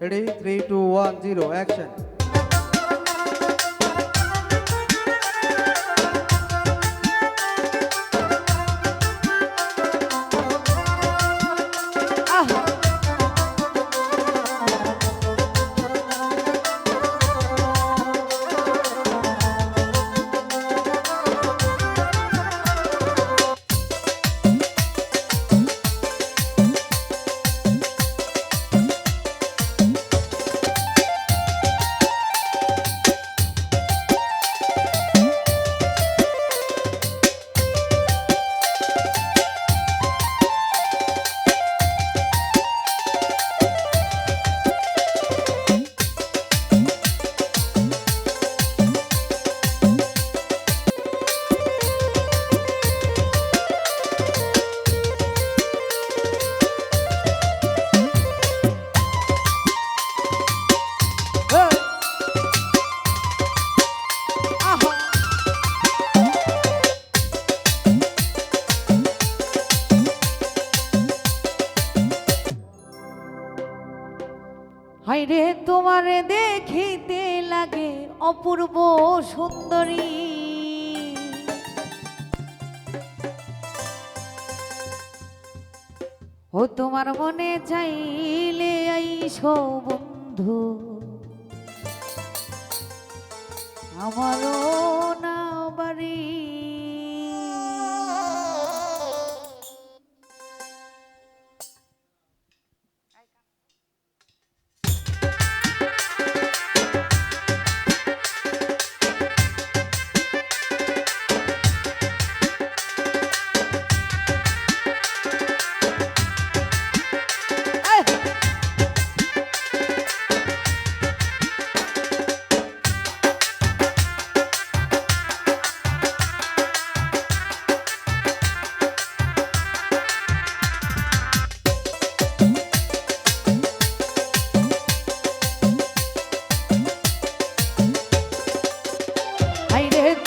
Ready? 3, 2, 1, 0. Action. হায়রে তোমারে দেখিতে লাগে অপূর্ব সুন্দরী, ও তোমার মনে চাইলে আইসো বন্ধু আমারও না বাড়ি।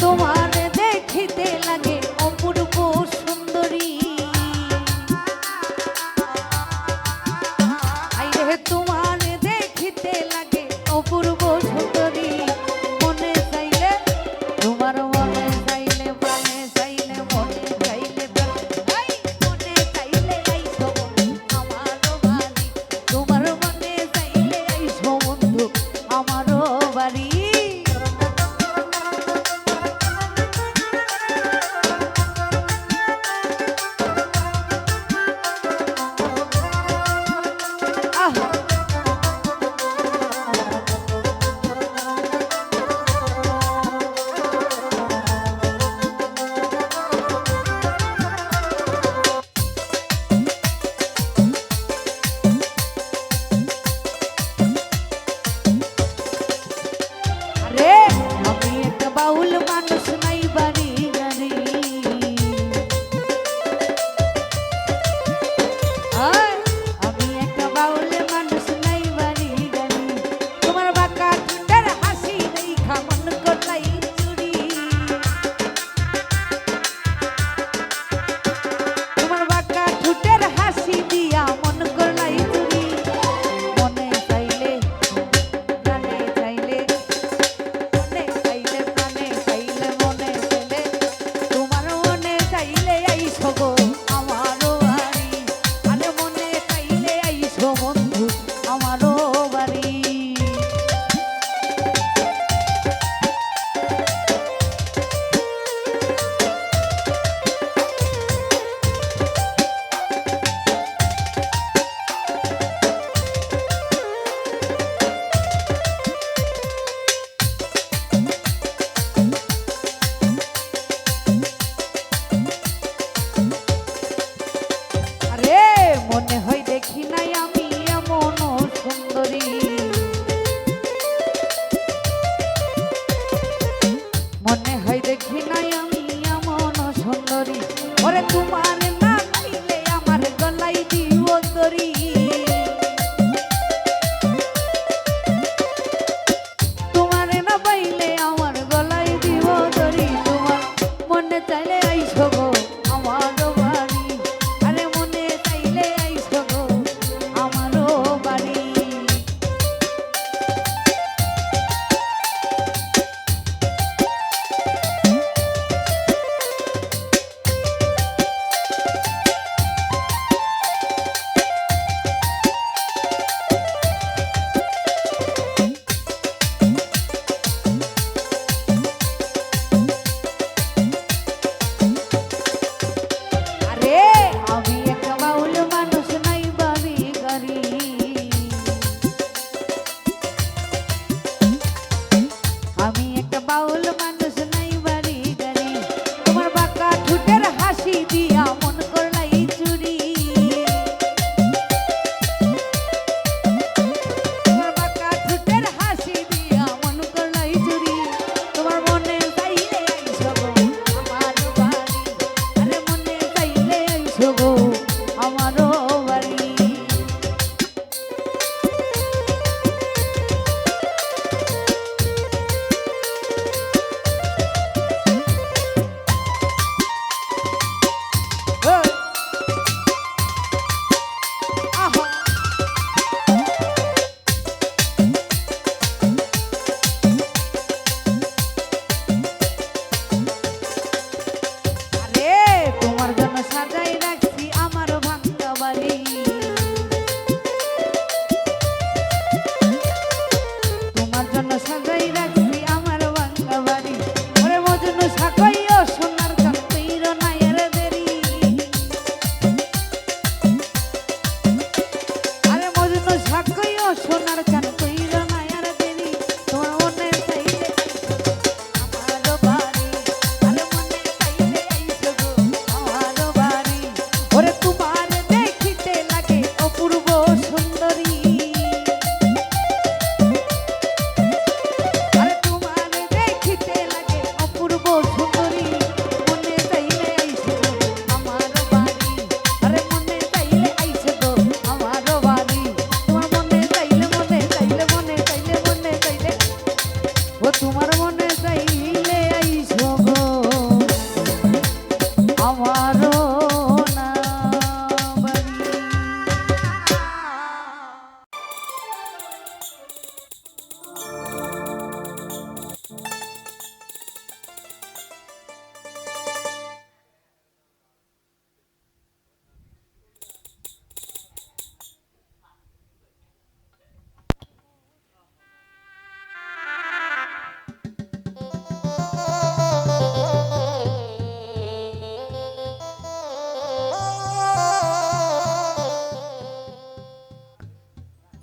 তোমার দেখিতে লাগে অপূর্ব সুন্দরী, আইরে তোমার দেখিতে লাগে অপূর্ব সুন্দরী, মনে চাইলে তোমার মনে চাইলে প্রাণে চাইলে মনে চাইলে মনে চাইলে আইসো আমারও বাড়ি, তোমার মনে চাইলে আইসো বন্ধু আমারও বাড়ি। বাউল মানুষ নাই বাড়ি গাড়ি, আমি একটা বাউল মানুষ নাই বাড়ি গাড়ি, তোমার বাঁকা ঠোঁটের হাসি দেখা মন করলাই চুরি, তোমার বাঁকা ঠোঁটের হাসি দিয়া মন করলাই চুরি, মনে চাইলে প্রাণে চাইলে মনে হয় দেখি নাই আমি সোনার চান কইরা না আর দেরি তোমার মনে চাইলে আমারও বাড়ি আর মনে চাইলে আইসো গো আমারও বাড়ি ওরে তোমার দেখিতে লাগে অপূর্ব সুন্দরী আরে তোমার দেখিতে লাগে অপূর্ব সুন্দরী মনে চাইলে আইসো গো আমারও বাড়ি আরে মনে চাইলে আইসো গো আমারও বাড়ি তোমার মনে চাইলে ও তোমার মনে চাইলে আইসো গো আমারও না বাড়ি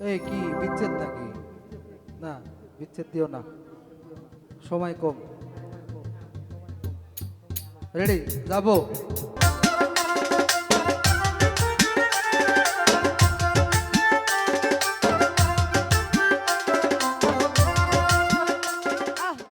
এই কি বিচ্ছেদ নাকি? না, বিচ্ছেদ দিও না, সময় কম। রেডি, যাবো।